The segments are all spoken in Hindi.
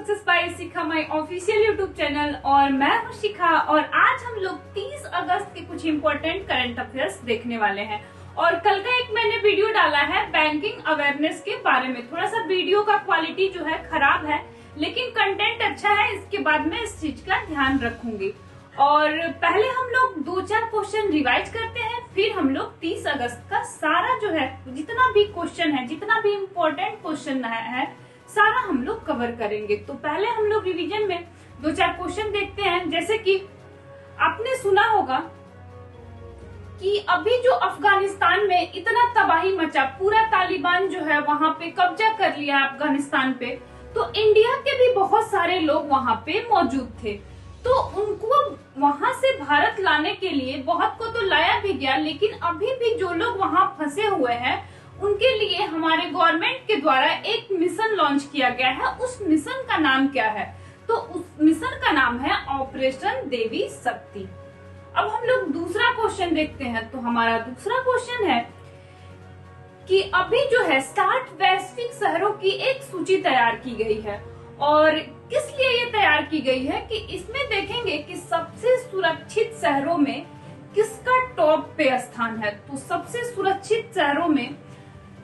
Success by Shikha my official YouTube channel और मैं हूँ शिखा। और आज हम लोग 30 अगस्त के कुछ इम्पोर्टेंट करंट अफेयर्स देखने वाले हैं। और कल का एक मैंने वीडियो डाला है बैंकिंग अवेयरनेस के बारे में। थोड़ा सा वीडियो का क्वालिटी जो है खराब है, लेकिन कंटेंट अच्छा है। इसके बाद में इस चीज का ध्यान रखूंगी। और पहले हम लोग 2-4 क्वेश्चन रिवाइज करते हैं, फिर हम लोग 30 अगस्त का सारा जो है जितना भी क्वेश्चन है, जितना भी इम्पोर्टेंट क्वेश्चन है सारा हम लोग कवर करेंगे। तो पहले हम लोग रिवीजन में 2-4 क्वेश्चन देखते हैं। जैसे कि आपने सुना होगा कि अभी जो अफगानिस्तान में इतना तबाही मचा, पूरा तालिबान जो है वहां पे कब्जा कर लिया अफगानिस्तान पे, तो इंडिया के भी बहुत सारे लोग वहां पे मौजूद थे। तो उनको वहां से भारत लाने के लिए बहुत को तो लाया भी गया, लेकिन अभी भी जो लोग वहां फंसे हुए हैं उनके लिए हमारे गवर्नमेंट के द्वारा एक मिशन लॉन्च किया गया है। उस मिशन का नाम क्या है? तो उस मिशन का नाम है ऑपरेशन देवी शक्ति। अब हम लोग दूसरा क्वेश्चन देखते हैं। तो हमारा दूसरा क्वेश्चन है कि अभी जो है 60 वैश्विक शहरों की एक सूची तैयार की गई है। और किस लिए ये तैयार की गई है कि इसमें देखेंगे कि सबसे सुरक्षित शहरों में किसका टॉप पे स्थान है। तो सबसे सुरक्षित शहरों में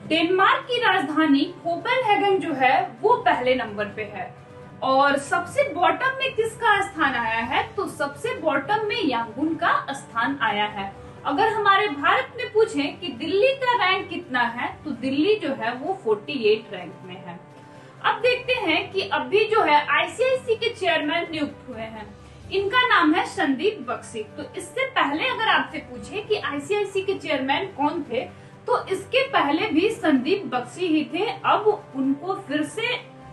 डेनमार्क की राजधानी कोपेनहेगन जो है वो पहले नंबर पे है। और सबसे बॉटम में किसका स्थान आया है? तो सबसे बॉटम में यांगून का स्थान आया है। अगर हमारे भारत में पूछे कि दिल्ली का रैंक कितना है, तो दिल्ली जो है वो 48 रैंक में है। अब देखते हैं कि अभी जो है आईसीआईसी के चेयरमैन नियुक्त हुए हैं। इनका नाम है संदीप बख्शी। तो इससे पहले अगर आपसे पूछे कि आईसीआईसी के चेयरमैन कौन थे, तो इसके पहले भी संदीप बख्शी ही थे। अब उनको फिर से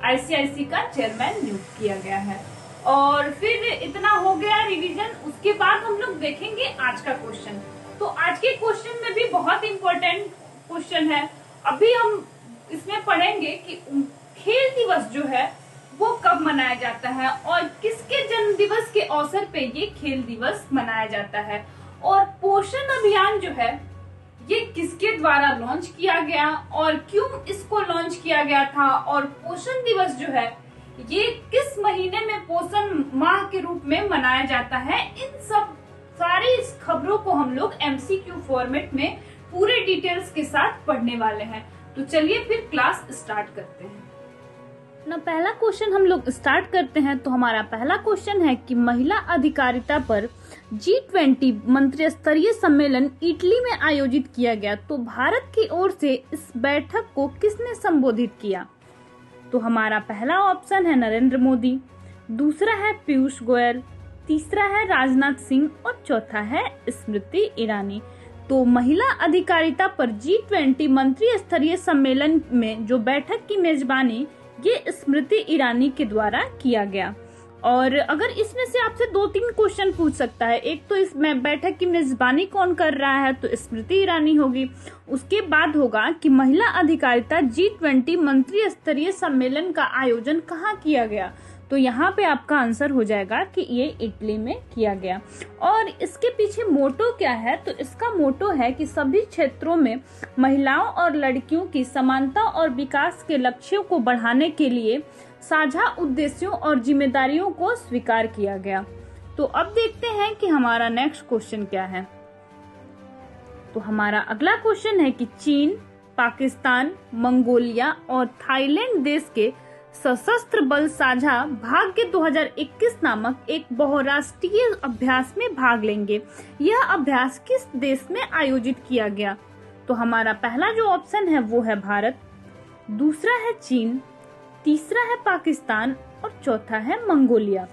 आईसीआईसी का चेयरमैन नियुक्त किया गया है। और फिर इतना हो गया रिवीजन। उसके बाद हम लोग देखेंगे आज का क्वेश्चन। तो आज के क्वेश्चन में भी बहुत इंपॉर्टेंट क्वेश्चन है। अभी हम इसमें पढ़ेंगे कि खेल दिवस जो है वो कब मनाया जाता है और किसके जन्म दिवस के अवसर पे ये खेल दिवस मनाया जाता है। और पोषण अभियान जो है ये किसके द्वारा लॉन्च किया गया और क्यों इसको लॉन्च किया गया था। और पोषण दिवस जो है ये किस महीने में पोषण माह के रूप में मनाया जाता है। इन सब सारी इस खबरों को हम लोग एमसीक्यू फॉर्मेट में पूरे डिटेल्स के साथ पढ़ने वाले हैं। तो चलिए फिर क्लास स्टार्ट करते हैं ना। पहला क्वेश्चन हम लोग स्टार्ट करते हैं। तो हमारा पहला क्वेश्चन है कि महिला अधिकारिता पर G20 मंत्री स्तरीय सम्मेलन इटली में आयोजित किया गया। तो भारत की ओर से इस बैठक को किसने संबोधित किया? तो हमारा पहला ऑप्शन है नरेंद्र मोदी, दूसरा है पीयूष गोयल, तीसरा है राजनाथ सिंह और चौथा है स्मृति ईरानी। तो महिला अधिकारिता पर G20 मंत्री स्तरीय सम्मेलन में जो बैठक की मेजबानी ये स्मृति ईरानी के द्वारा किया गया। और अगर इसमें से आपसे 2-3 क्वेश्चन पूछ सकता है। एक तो इसमें बैठक की मेजबानी कौन कर रहा है, तो स्मृति ईरानी होगी। उसके बाद होगा कि महिला अधिकारिता G20 मंत्री स्तरीय सम्मेलन का आयोजन कहाँ किया गया। तो यहाँ पे आपका आंसर हो जाएगा कि ये इटली में किया गया। और इसके पीछे मोटो क्या है? तो इसका मोटो है कि सभी क्षेत्रों में महिलाओं और लड़कियों की समानता और विकास के लक्ष्यों को बढ़ाने के लिए साझा उद्देश्यों और जिम्मेदारियों को स्वीकार किया गया। तो अब देखते हैं कि हमारा नेक्स्ट क्वेश्चन क्या है। तो हमारा अगला क्वेश्चन है कि चीन, पाकिस्तान, मंगोलिया और थाईलैंड देश के सशस्त्र बल साझा भाग्य 2021 नामक एक बहुराष्ट्रीय अभ्यास में भाग लेंगे। यह अभ्यास किस देश में आयोजित किया गया? तो हमारा पहला जो ऑप्शन है वो है भारत, दूसरा है चीन, तीसरा है पाकिस्तान और चौथा है मंगोलिया।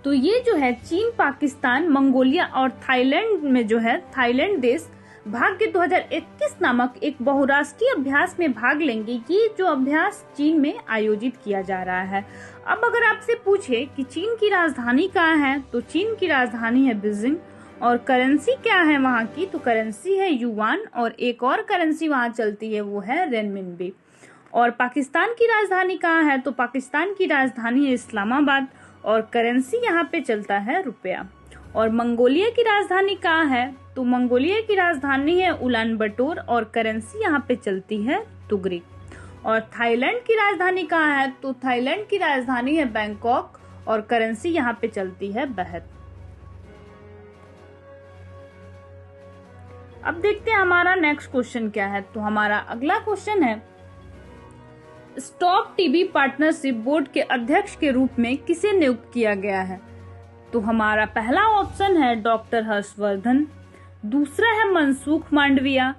तो ये जो है चीन, पाकिस्तान, मंगोलिया और थाईलैंड में जो है थाईलैंड देश भाग्य 2021 नामक एक बहुराष्ट्रीय अभ्यास में भाग लेंगे। ये जो अभ्यास चीन में आयोजित किया जा रहा है। अब अगर आपसे पूछे कि चीन की राजधानी कहाँ है, तो चीन की राजधानी है बीजिंग। और करेंसी क्या है वहाँ की? तो करेंसी है युआन। और एक और करेंसी वहाँ चलती है वो है रेनमिनबी। और पाकिस्तान की राजधानी कहाँ है? तो पाकिस्तान की राजधानी है इस्लामाबाद और करेंसी यहाँ पे चलता है रुपया। और मंगोलिया की राजधानी कहाँ है? तो मंगोलिया की राजधानी है उलान बटोर और करेंसी यहाँ पे चलती है तुगरिक। और थाईलैंड की राजधानी कहाँ है? तो थाईलैंड की राजधानी है बैंकॉक और करेंसी यहाँ पे चलती है बाहत। अब देखते हैं हमारा नेक्स्ट क्वेश्चन क्या है। तो हमारा अगला क्वेश्चन है, स्टॉप टीबी पार्टनरशिप बोर्ड के अध्यक्ष के रूप में किसे नियुक्त किया गया है? तो हमारा पहला ऑप्शन है डॉक्टर हर्षवर्धन, दूसरा है मनसुख मांडविया,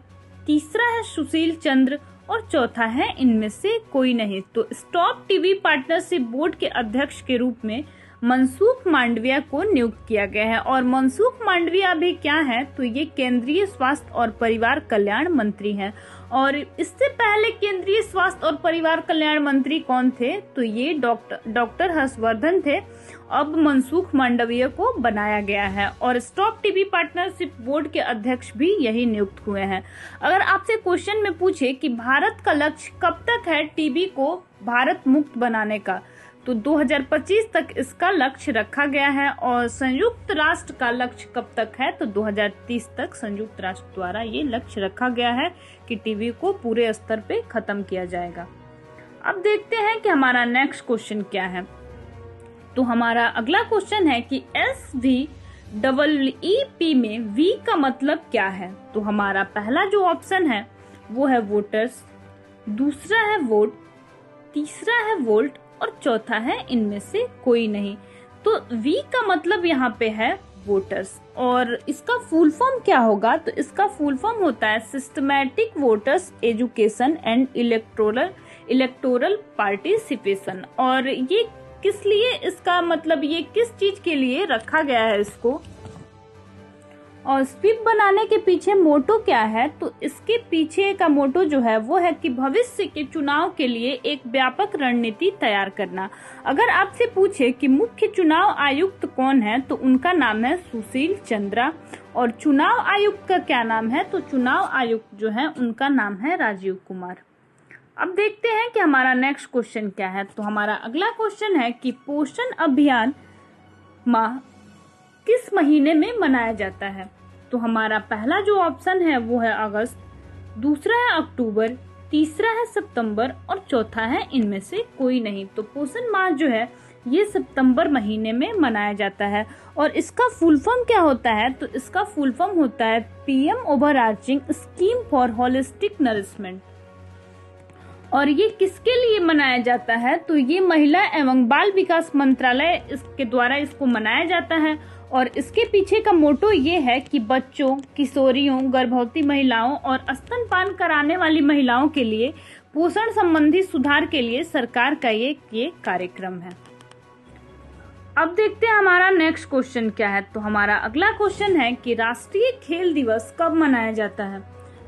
तीसरा है सुशील चंद्र और चौथा है इनमें से कोई नहीं। तो स्टॉप टीबी पार्टनरशिप बोर्ड के अध्यक्ष के रूप में मनसुख मांडविया को नियुक्त किया गया है। और मनसुख मांडविया भी क्या है? तो ये केंद्रीय स्वास्थ्य और परिवार कल्याण मंत्री हैं। और इससे पहले केंद्रीय स्वास्थ्य और परिवार कल्याण मंत्री कौन थे? तो ये डॉक्टर हर्षवर्धन थे। अब मनसुख मांडविया को बनाया गया है और स्टॉप टीबी पार्टनरशिप बोर्ड के अध्यक्ष भी यही नियुक्त हुए हैं। अगर आपसे क्वेश्चन में पूछे कि भारत का लक्ष्य कब तक है टीबी को भारत मुक्त बनाने का, तो 2025 तक इसका लक्ष्य रखा गया है। और संयुक्त राष्ट्र का लक्ष्य कब तक है? तो 2030 तक संयुक्त राष्ट्र द्वारा ये लक्ष्य रखा गया है कि टीबी को पूरे स्तर पे खत्म किया जाएगा। अब देखते हैं कि हमारा नेक्स्ट क्वेश्चन क्या है। तो हमारा अगला क्वेश्चन है कि SVEEP में V का मतलब क्या है? तो हमारा पहला जो ऑप्शन है वो है वोटर्स, दूसरा है वोट, तीसरा है वोल्ट और चौथा है इनमें से कोई नहीं। तो V का मतलब यहाँ पे है वोटर्स। और इसका फुल फॉर्म क्या होगा? तो इसका फुल फॉर्म होता है systematic voters education and electoral participation. और ये किस लिए, इसका मतलब ये किस चीज के लिए रखा गया है इसको, और स्वीप बनाने के पीछे मोटो क्या है? तो इसके पीछे का मोटो जो है वो है कि भविष्य के चुनाव के लिए एक व्यापक रणनीति तैयार करना। अगर आपसे पूछे कि मुख्य चुनाव आयुक्त कौन है, तो उनका नाम है सुशील चंद्रा। और चुनाव आयुक्त का क्या नाम है? तो चुनाव आयुक्त जो है उनका नाम है राजीव कुमार। अब देखते हैं कि हमारा नेक्स्ट क्वेश्चन क्या है। तो हमारा अगला क्वेश्चन है कि पोषण अभियान माह किस महीने में मनाया जाता है? तो हमारा पहला जो ऑप्शन है वो है अगस्त, दूसरा है अक्टूबर, तीसरा है सितंबर और चौथा है इनमें से कोई नहीं। तो पोषण माह जो है ये सितंबर महीने में मनाया जाता है। और इसका फुल फॉर्म क्या होता है? तो इसका फुल फॉर्म होता है PM overarching scheme for holistic nourishment. और ये किसके लिए मनाया जाता है? तो ये महिला एवं बाल विकास मंत्रालय इसके द्वारा इसको मनाया जाता है। और इसके पीछे का मोटो ये है कि बच्चों, किशोरियों, गर्भवती महिलाओं और स्तनपान कराने वाली महिलाओं के लिए पोषण संबंधी सुधार के लिए सरकार का ये कार्यक्रम है। अब देखते हैं हमारा नेक्स्ट क्वेश्चन क्या है। तो हमारा अगला क्वेश्चन है कि राष्ट्रीय खेल दिवस कब मनाया जाता है?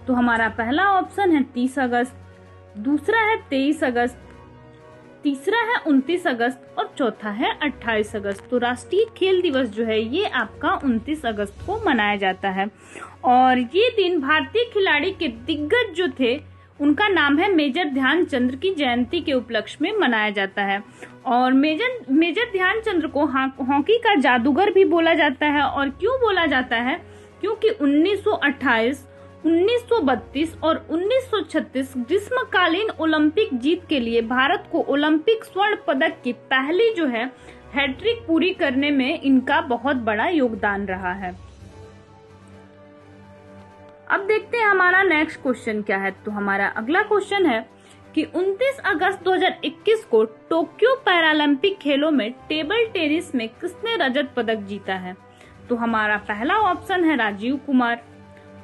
तो हमारा पहला ऑप्शन है 30 अगस्त, दूसरा है 23 अगस्त, तीसरा है 29 अगस्त और चौथा है 28 अगस्त। तो राष्ट्रीय खेल दिवस जो है ये आपका 29 अगस्त को मनाया जाता है। और ये दिन भारतीय खिलाड़ी के दिग्गज जो थे उनका नाम है मेजर ध्यानचंद्र की जयंती के उपलक्ष्य में मनाया जाता है। और मेजर ध्यानचंद्र को हॉकी का जादूगर भी बोला जाता है। और क्यों बोला जाता है? क्योंकि 1928, 1932 और 1936 ग्रीष्मकालीन ओलंपिक जीत के लिए भारत को ओलंपिक स्वर्ण पदक की पहली जो है हैट्रिक पूरी करने में इनका बहुत बड़ा योगदान रहा है। अब देखते हैं हमारा नेक्स्ट क्वेश्चन क्या है। तो हमारा अगला क्वेश्चन है कि 29 अगस्त 2021 को टोक्यो पैरालंपिक खेलों में टेबल टेनिस में किसने रजत पदक जीता है? तो हमारा पहला ऑप्शन है राजीव कुमार,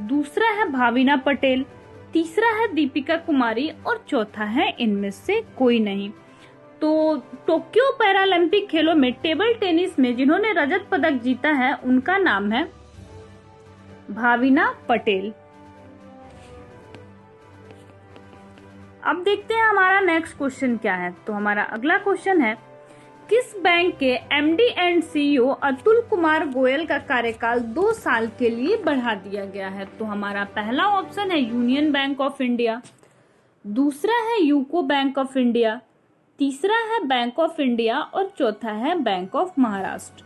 दूसरा है भाविना पटेल, तीसरा है दीपिका कुमारी और चौथा है इनमें से कोई नहीं। तो टोक्यो पैरालंपिक खेलों में टेबल टेनिस में जिन्होंने रजत पदक जीता है उनका नाम है भाविना पटेल। अब देखते हैं हमारा नेक्स्ट क्वेश्चन क्या है। तो हमारा अगला क्वेश्चन है किस बैंक के MD and CEO Atul Kumar Goyal का कार्यकाल 2 साल के लिए बढ़ा दिया गया है? तो हमारा पहला ऑप्शन है यूनियन बैंक ऑफ इंडिया, दूसरा है यूको बैंक ऑफ इंडिया, तीसरा है बैंक ऑफ इंडिया और चौथा है बैंक ऑफ महाराष्ट्र।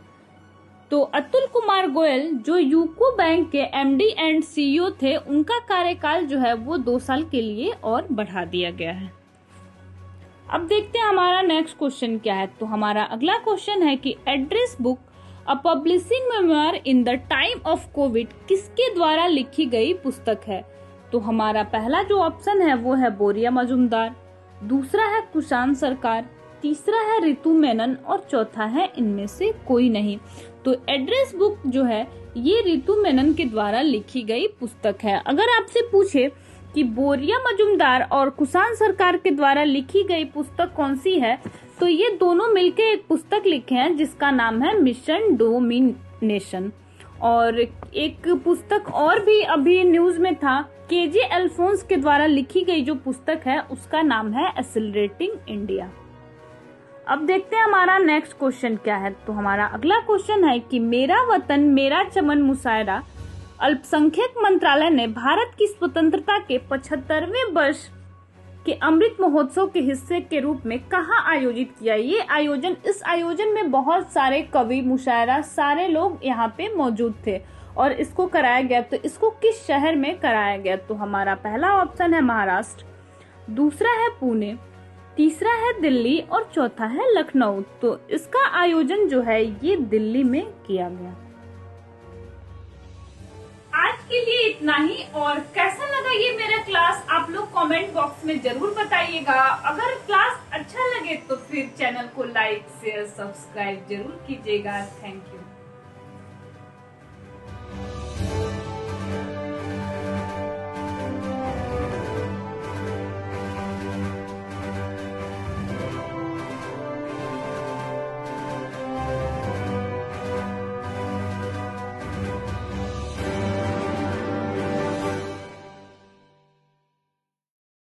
तो अतुल कुमार गोयल जो यूको बैंक के MD एंड CEO थे उनका कार्यकाल जो है वो 2 साल के लिए और बढ़ा दिया गया है। अब देखते हैं हमारा नेक्स्ट क्वेश्चन क्या है। तो हमारा अगला क्वेश्चन है कि address book a publishing memoir in the time of Covid किसके द्वारा लिखी गई पुस्तक है। तो हमारा पहला जो ऑप्शन है वो है बोरिया मजुमदार, दूसरा है कुशान सरकार, तीसरा है रितु मेनन और चौथा है इनमें से कोई नहीं। तो एड्रेस बुक जो है ये रितु मेनन के द्वारा लिखी गई पुस्तक है। अगर आपसे पूछे कि बोरिया मजुमदार और कुशान सरकार के द्वारा लिखी गई पुस्तक कौन सी है, तो ये दोनों मिलकर एक पुस्तक लिखे हैं जिसका नाम है मिशन डोमिनेशन। और एक पुस्तक और भी अभी न्यूज में था, केजे अल्फोंस के द्वारा लिखी गई जो पुस्तक है उसका नाम है एक्सेलरेटिंग इंडिया। अब देखते हैं हमारा नेक्स्ट क्वेश्चन क्या है। तो हमारा अगला क्वेश्चन है कि मेरा वतन मेरा चमन मुशायरा अल्पसंख्यक मंत्रालय ने भारत की स्वतंत्रता के 75वें वर्ष के अमृत महोत्सव के हिस्से के रूप में कहाँ आयोजित किया। इस आयोजन में बहुत सारे कवि मुशायरा सारे लोग यहाँ पे मौजूद थे और इसको कराया गया। तो इसको किस शहर में कराया गया। तो हमारा पहला ऑप्शन है महाराष्ट्र, दूसरा है पुणे, तीसरा है दिल्ली और चौथा है लखनऊ। तो इसका आयोजन जो है ये दिल्ली में किया गया। आज के लिए इतना ही। और कैसा लगा ये मेरा क्लास आप लोग कमेंट बॉक्स में जरूर बताइएगा। अगर क्लास अच्छा लगे तो फिर चैनल को लाइक शेयर सब्सक्राइब जरूर कीजिएगा। Thank you.